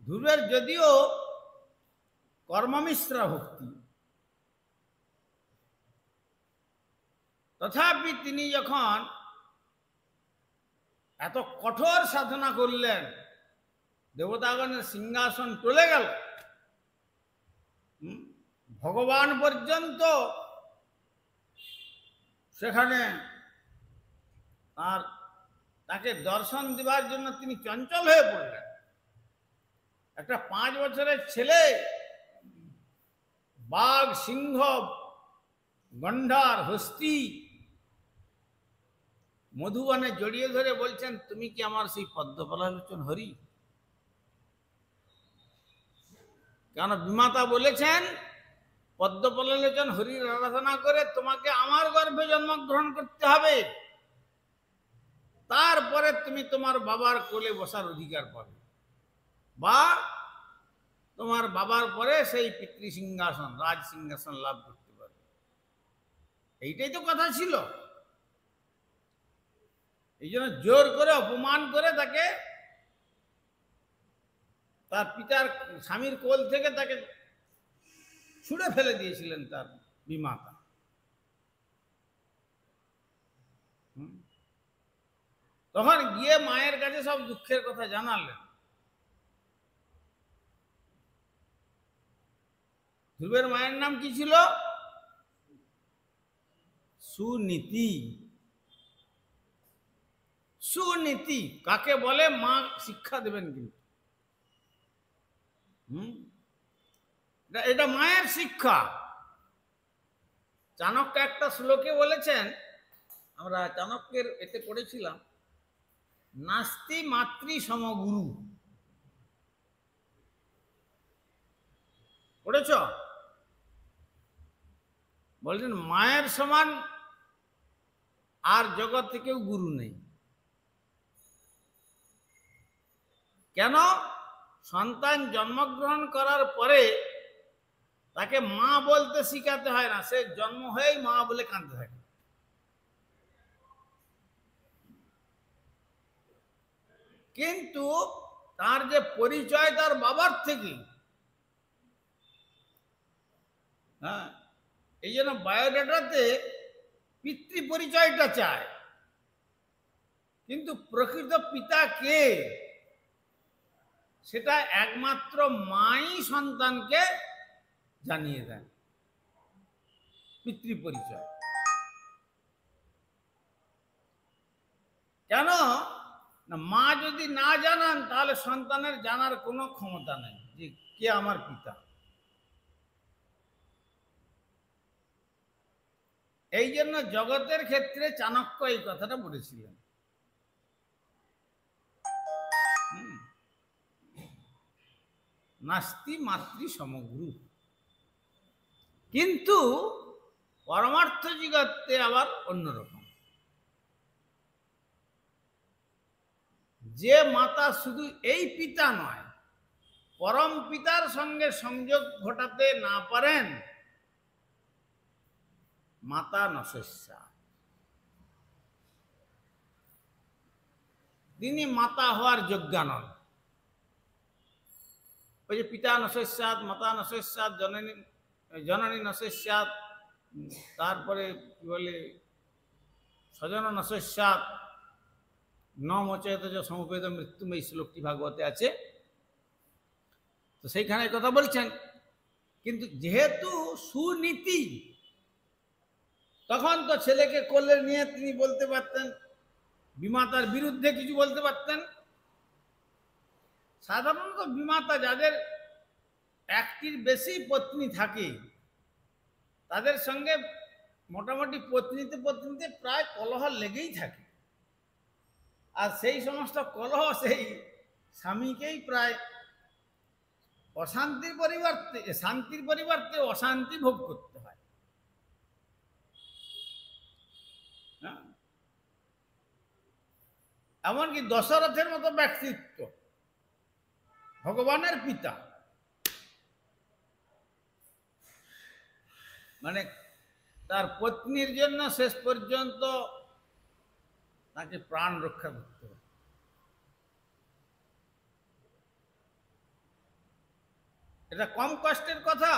ধ্রুবের যদিও কর্মমিশ্রা ভক্তি, তথাপি তিনি যখন এত কঠোর সাধনা করলেন, দেবতাগণের সিংহাসন টলে গেল, ভগবান পর্যন্ত সেখানে তাকে দর্শন দেওয়ার জন্য তিনি চঞ্চল হয়ে পড়লেন। একটা 5 বছরের ছেলে বাঘ, সিংহ, গন্ডার, হস্তি মধুবনে জড়িয়ে ধরে বলছেন, তুমি কি আমার সেই পদ্মপলালোচন হরি? কেন বিমাতা বলেছেন পদ্মপলালোচন হরির আরাধনা করে তোমাকে আমার গর্ভে জন্মগ্রহণ করতে হবে, তারপরে তুমি তোমার বাবার কোলে বসার অধিকার পাবে, বা তোমার বাবার পরে সেই পিতৃসিংহাসন, রাজ সিংহাসন লাভ করতে পারবে। এইটাই তো কথা ছিল। এই জন্য জোর করে অপমান করে তাকে তার পিতার স্বামীর কোল থেকে তাকে ছুঁড়ে ফেলে দিয়েছিলেন তার বিমাতা। তখন গিয়ে মায়ের কাছে সব দুঃখের কথা জানালেন। ধ্রুবের মায়ের নাম কি ছিল? সুনীতি। সুনীতি কাকে বলে মা শিক্ষা দেবেন কিন্তু। এটা মায়ের শিক্ষা। চাণক্য একটা শ্লোকে বলেছেন, আমরা চাণক্যের এতে পড়েছিলাম, নাস্তি মাতৃ সমগুরু। পড়েছ? বলছেন মায়ের সমান আর জগতে কেউ গুরু নেই। কেন? সন্তান জন্মগ্রহণ করার পরে তাকে মা বলতে শিখাতে হয় না, সে জন্ম হয়েই মা বলে কাঁদতে থাকে। কিন্তু তার যে পরিচয় তার বাবার থেকে, হ্যাঁ, এই জন্য বায়োডাটাতে পিতৃ পরিচয়টা চায়, কিন্তু প্রকৃত পিতা কে সেটা একমাত্র মাই সন্তানকে জানিয়ে দেন, পিতৃ পরিচয়। কেন না, মা যদি না জানান তাহলে সন্তানের জানার কোনো ক্ষমতা নেই যে কে আমার পিতা। এই জন্য জগতের ক্ষেত্রে চাণক্য এই কথাটা বলেছিলেন। নাস্তি মাতৃ সমগুরু। কিন্তু পরমার্থ জগতে আবার অন্যরকম। যে মাতা শুধু এই পিতা নয়, পরম পিতার সঙ্গে সংযোগ ঘটাতে না পারেন, মাতা নশস্যা, তিনি মাতা হওয়ার যোগ্যা নন। ওই যে পিতা নশস্যাৎ, মাতা নশস্যাৎ, জননী নশস্যাৎ, তারপরে কি বলে স্বজন নশস্যাৎ, ন মোচয়ত সমবেদ মৃত্যুময় শ্লোকটি ভাগবতে আছে, তো সেইখানে কথা বলছেন। কিন্তু যেহেতু সুনীতি, তখন তো ছেলেকে কোলে নিয়ে তিনি বলতে পারতেন, বিমাতার বিরুদ্ধে কিছু বলতে পারতেন। সাধারণত বিমাতা যাদের একটির বেশি পত্নী থাকে তাদের সঙ্গে মোটামুটি পত্নীতে প্রায় কলহ লেগেই থাকে, আর সেই সমস্ত কলহ সেই স্বামীকেই প্রায় শান্তির পরিবর্তে অশান্তি ভোগ করতে হয়। এমনকি দশরথের মতো ব্যক্তিত্ব, ভগবানের পিতা, মানে তার পত্নীর জন্য শেষ পর্যন্ত তাকে প্রাণ রক্ষা করতে হবে। এটা কম কষ্টের কথা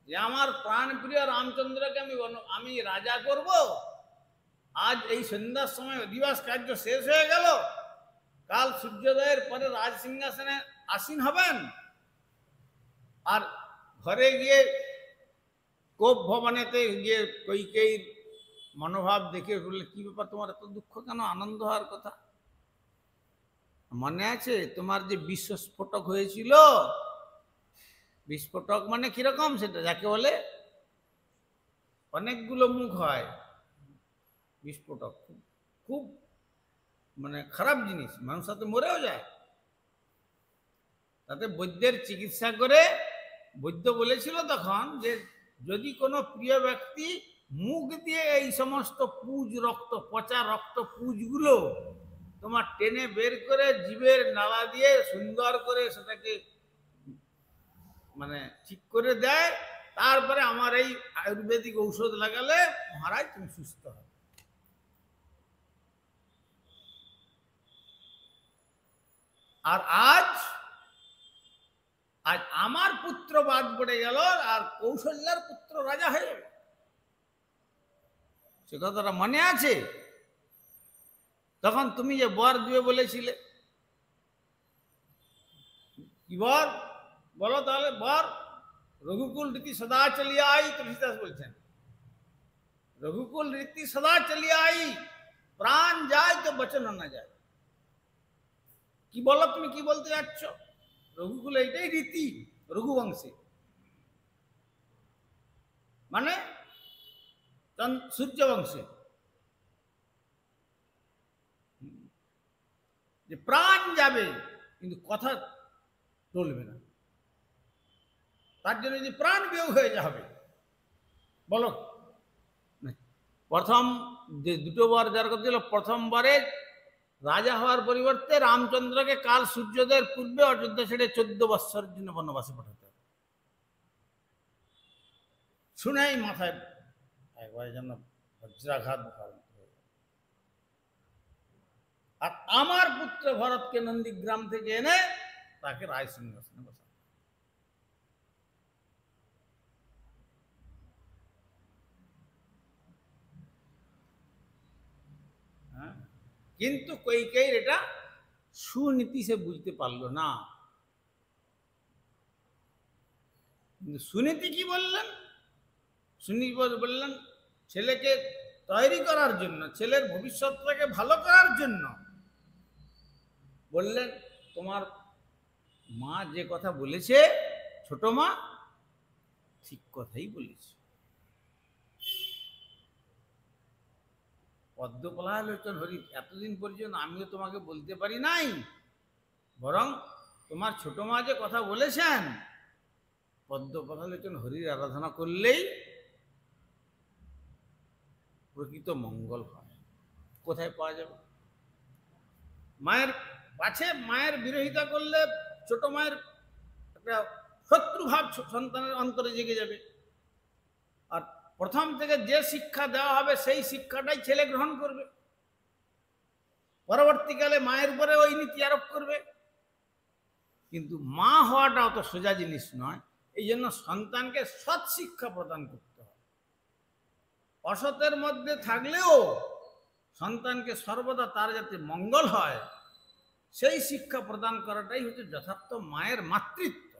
যে আমার প্রাণ প্রিয় রামচন্দ্রকে আমি রাজা করব। আজ এই সন্ধ্যার সময় অধিবাস কার্য শেষ হয়ে গেল, কাল সূর্যোদয়ের পরে রাজ সিংহাসনে আসীন হবেন, আর ঘরে গিয়ে কোপ ভবনেতে গিয়ে কইকেয়ীর মনোভাব দেখে বললে, কি ব্যাপার, তোমার এত দুঃখ কেন, আনন্দ হওয়ার কথা। মনে আছে তোমার যে বিস্ফোটক হয়েছিল? বিস্ফোটক মানে কিরকম, সেটা যাকে বলে অনেকগুলো মুখ হয়। বিস্ফোটক খুব মানে খারাপ জিনিস, মানুষ সাথে মরেও যায়। তাতে বৈদ্যের চিকিৎসা করে বৈদ্য বলেছিল তখন যে যদি কোনো প্রিয় ব্যক্তি মুখ দিয়ে এই সমস্ত পুজ রক্ত, পচা রক্ত পুজগুলো তোমার টেনে বের করে জীবের নালা দিয়ে সুন্দর করে সেটাকে মানে ঠিক করে দেয়, তারপরে আমার এই আয়ুর্বেদিক ঔষধ লাগালে মহারাজ তুমি সুস্থ হবে। আর আজ আজ আমার পুত্র বাদ পড়ে গেল, আর কৌশল্যার পুত্র রাজা হয়ে যাবে, সে কথাটা মনে আছে? তখন তুমি যে বর দিবে বলেছিলে, কি বর বলো তাহলে? বর রঘুকুল রীতি সদা চলিয়ে আই, তুলসীদাস বলছেন রঘুকুল রীতি সদা চলিয়ে আই, প্রাণ যায় তো বচন না যায়। কি বলো তুমি, কি বলতে যাচ্ছ? রঘুকুল এইটাই রীতি, রঘুবংশে মানে সূর্যবংশে, যে প্রাণ যাবে কিন্তু কথা টলবে না, তার জন্য যদি প্রাণ বিয়োগ হয়ে যাবে। বলো, প্রথম যে দুটো বার যার কথা ছিল, প্রথমবারে রাজা হওয়ার পরিবর্তে রামচন্দ্রকে কাল সূর্যোদয়ের পূর্বে অযোধ্যা ছেড়ে 14 বৎসরের জন্য বনবাসে পাঠাতে হবে। শুনেই মাথায় একবার যেন বজ্রাঘাত। আর আমার পুত্র ভরতকে নন্দীগ্রাম থেকে এনে তাকে রায় সিংহাসনে বসানো। কিন্তু কইকেয়ীর এটা সুনীতি সে বুঝতে পারলো না। সুনীতি কি বললেন? সুনীতি বললেন ছেলেকে তৈরি করার জন্য, ছেলের ভবিষ্যৎটাকে ভালো করার জন্য বললেন, তোমার মা যে কথা বলেছে, ছোট মা ঠিক কথাই বলেছে। পদ্মপলালোচন হরি এতদিন পর্যন্ত আমিও তোমাকে বলতে পারি নাই, বরং তোমার ছোট মা যে কথা বলেছেন, পদ্মপলালোচন হরির আরাধনা করলেই প্রকৃত মঙ্গল হয়। কোথায় পাওয়া যাবে? মায়ের পাছে মায়ের বিরোধিতা করলে ছোট মায়ের একটা শত্রুভাব সন্তানের অন্তরে জেগে যাবে, আর প্রথম থেকে যে শিক্ষা দেওয়া হবে সেই শিক্ষাটাই ছেলে গ্রহণ করবে, পরবর্তীকালে মায়ের উপরে ওই নীতি আরোপ করবে। কিন্তু মা হওয়াটা অত সোজা জিনিস নয়, এই জন্য সন্তানকে সৎ শিক্ষা প্রদান করতে হবে। অসতের মধ্যে থাকলেও সন্তানকে সর্বদা তার যাতে মঙ্গল হয় সেই শিক্ষা প্রদান করাটাই হচ্ছে যথার্থ মায়ের মাতৃত্ব।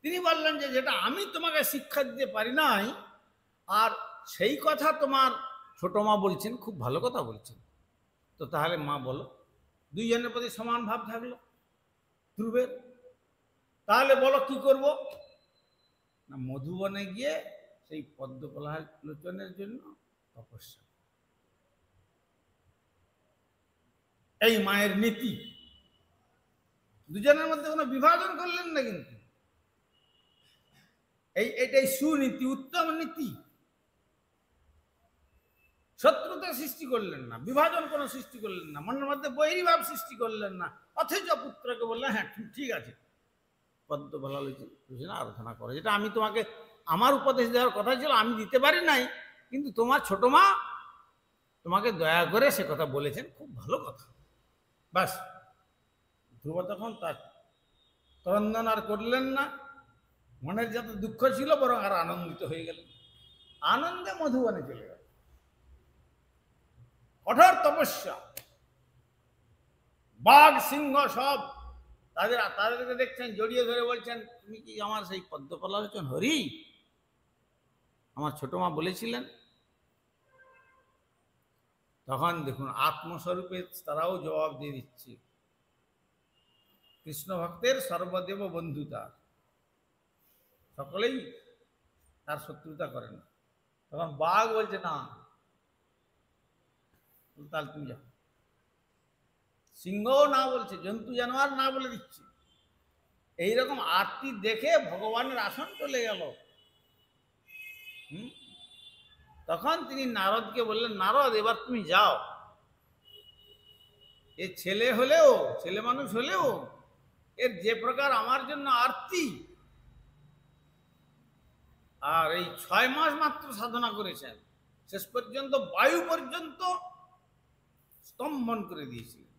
তিনি বললেন যে যেটা আমি তোমাকে শিক্ষা দিতে পারি নাই, আর সেই কথা তোমার ছোট মা বলছেন, খুব ভালো কথা বলছেন, তো তাহলে মা বলো, দুইজনের প্রতি সমান ভাব থাকলো ধ্রুবের। তাহলে বলো কি করব না, মধুবনে গিয়ে সেই পদ্মপলালোচনের জন্য তপস্যা। এই মায়ের নীতি, দুজনের মধ্যে কোনো বিভাজন করলেন না, কিন্তু এইটাই সুনীতি, উত্তম নীতি। শত্রুতা সৃষ্টি করলেন না, বিভাজন কোনো সৃষ্টি করলেন না, মনের মধ্যে বৈরীভাব সৃষ্টি করলেন না, অথচ পুত্রকে বললেন হ্যাঁ ঠিক আছে, পদ্মপলালোচন আরাধনা করে, যেটা আমি তোমাকে আমার উপদেশ দেওয়ার কথা ছিল আমি দিতে পারি নাই, কিন্তু তোমার ছোট মা তোমাকে দয়া করে সে কথা বলেছেন, খুব ভালো কথা। বাস ধ্রুব তখন তার ক্রন্দন আর করলেন না, মনের যত দুঃখ ছিল বরং আর আনন্দিত হয়ে গেলেন, আনন্দে মধুবনে চলে গেল। কঠোর তপস্যা, বাঘ সিংহ সব তাদেরকে দেখছেন জড়িয়ে ধরে বলছেন, তুমি কি আমার সেই পদ্মপলালোচন হরি আমার ছোট মা বলেছিলেন? তখন দেখুন আত্মস্বরূপে তারাও জবাব দিয়ে দিচ্ছে, কৃষ্ণ ভক্তের সর্বদেব বন্ধুতা, সকলেই তার শত্রুতা করে না। তখন বাঘ বলছে না, তাহলে তুমি যাও। সিংহও না বলছে, জন্তু জানোয়ার না বলে দিচ্ছে। এইরকম আরতি দেখে ভগবানের আসন চলে গেল। তখন তিনি নারদকে বললেন, নারদ এবার তুমি যাও, এ ছেলে হলেও, ছেলে মানুষ হলেও এর যে প্রকার আমার জন্য আরতি, আর এই 6 মাস মাত্র সাধনা করেছেন, শেষ পর্যন্ত বায়ু পর্যন্ত স্তম্ভন করে দিয়েছিলেন।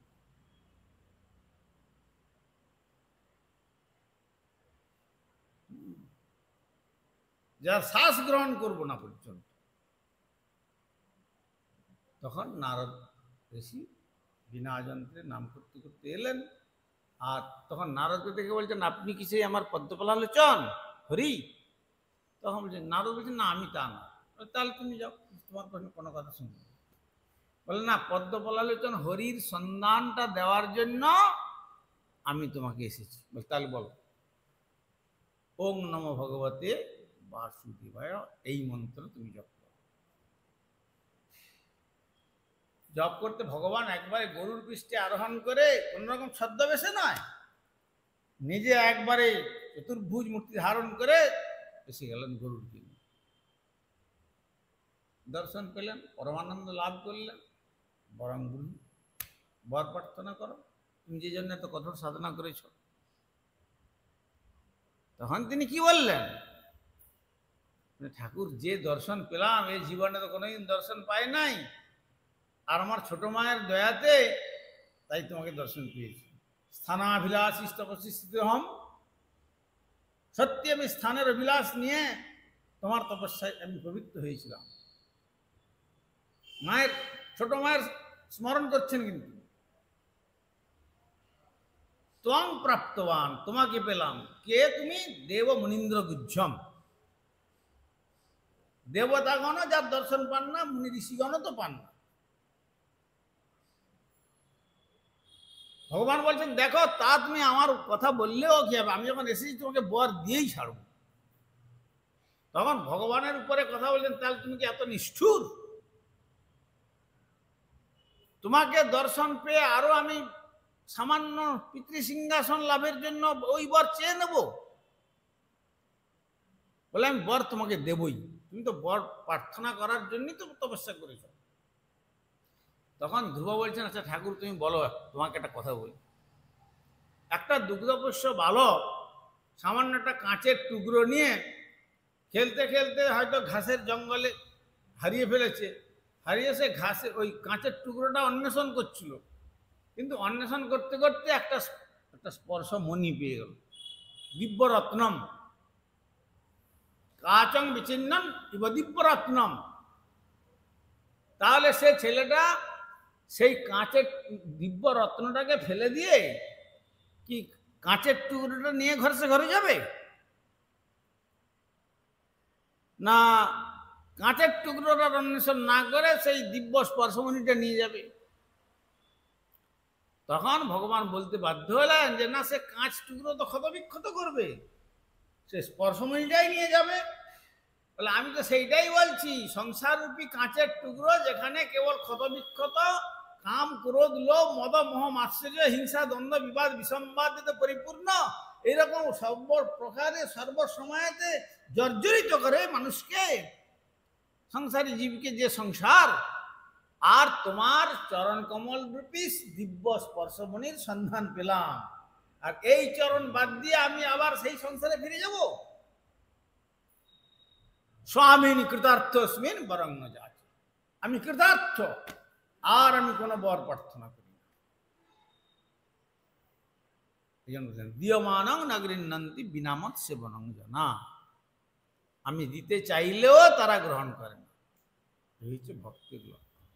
যার শ্বাস গ্রহণ করব না পর্যন্ত। তখন নারদ ঋষি বিনা যন্ত্রে নাম করতে করতে এলেন, আর তখন নারদকে দেখে বলছেন, আপনি কি সেই আমার পদ্মপলালোচন হরি? তখন বলছেন, নারদ বলছেন, না আমি তা না। তাহলে তুমি যাও, তোমার কোনো কথা শুনবো। বলে না, পদ্মপলালোচন হরির সন্ধানটা দেওয়ার জন্য আমি তোমাকে এসেছি। বলে তাহলে বলো, ওং নমো ভগবতে বাসুদেবায়, এই মন্ত্র তুমি জপ করো। জপ করতে ভগবান একবারে গরুর পৃষ্ঠে আরোহণ করে, কোন রকম ছদ্মবেশে নয়, নিজে একবারে চতুর্ভুজ মূর্তি ধারণ করে এসে গেলেন গরুর দিন। দর্শন পেলেন, পরমানন্দ লাভ করলেন। বরং গুরু বর প্রার্থনা করো, তুমি যে জন্য এত কঠোর সাধনা করেছ। তখন তিনি কি বললেন, ঠাকুর যে দর্শন পেলাম এই জীবনে তো কোনোদিন দর্শন পাই নাই, আর আমার ছোট মায়ের দয়াতে তাই তোমাকে দর্শন পেয়েছি। স্থানাভিলাষী তপস্বিত হম, সত্যি আমি স্থানের অভিলাষ নিয়ে তোমার তপস্যায় আমি পবিত্র হয়েছিলাম। মায়ের, ছোট মায়ের স্মরণ করছেন, কিন্তু ত্বং প্রাপ্তবান, তোমাকে পেলাম। কে তুমি? দেব মুনীন্দ্র গুজ্জম, দেবতাগণ যার দর্শন পান না, মুনি ঋষিগণ তো পান না। ভগবান বলছেন, দেখো তা তুমি আমার কথা বললেও কি হবে, আমি যখন এসেছি তোমাকে বর দিয়েই ছাড়ব। তখন ভগবানের উপরে কথা বলছেন, তাহলে তুমি কি এত নিষ্ঠুর? তোমাকে দর্শন পেয়ে আরো আমি সামান্য পিতৃসিংহাসন লাভের জন্য ওই বর চেয়ে নেব? বলে আমি বর তোমাকে দেবই, তুমি তো বর প্রার্থনা করার জন্যই তো তপস্যা করেছ। তখন ধ্রুব বলছেন, আচ্ছা ঠাকুর তুমি বলো, তোমাকে একটা কথা বলি। একটা দুগ্ধপোষ্য বালক সামান্য একটা কাঁচের টুকরো নিয়ে খেলতে খেলতে হয়তো ঘাসের জঙ্গলে হারিয়ে ফেলেছে, হারিয়ে সে ঘাসে ওই কাঁচের টুকরোটা অন্বেষণ করছিল, কিন্তু অন্বেষণ করতে করতে একটা স্পর্শ মণি পেয়ে গেল, দিব্যরত্নম, কাচং বিচিন্নম ইব দিব্যরত্নম। তাহলে সে ছেলেটা সেই কাঁচের দিব্যরত্নটাকে ফেলে দিয়ে কি কাঁচের টুকরোটা নিয়ে ঘরে যাবে, না কাঁচের টুকরোটার অন্বেষণ না করে সেই দিব্য স্পর্শমণিটা নিয়ে যাবে? তখন ভগবান বলতে বাধ্য হলেন যে না, সে কাঁচ টুকরো তো ক্ষতবিক্ষত করবে, সে স্পর্শমণিটাই নিয়ে যাবে। বলে আমি তো সেইটাই বলছি, সংসার রূপী কাঁচের টুকরো যেখানে কেবল ক্ষতবিক্ষত, কাম ক্রোধ লোভ মদ মোহ মাৎসর্য হিংসা দ্বন্দ্ব বিবাদ বিসম্বাদিত পরিপূর্ণ, এইরকম সর্বপ্রকারে সর্বসময়েতে জর্জরিত করে মানুষকে, সংসারী জীবকে যে সংসার, আর তোমার চরণ কমল রূপী দিব্য স্পর্শমণির সন্ধান পেলাম, আর এই চরণ বাদ দিয়ে আমি আবার সেই সংসারে ফিরে যাব? স্বামীন কৃতার্থস্মিন বরং ন যাচি, আমি কৃতার্থ, আর আমি কোনো বর প্রার্থনা করি না। এই জন্য বলছেন দিয়মানং নাগরিন্নন্তি বিনামত সেবনং জানা, আমি দিতে চাইলেও তারা গ্রহণ করে না। এই হচ্ছে ভক্তির লক্ষণ।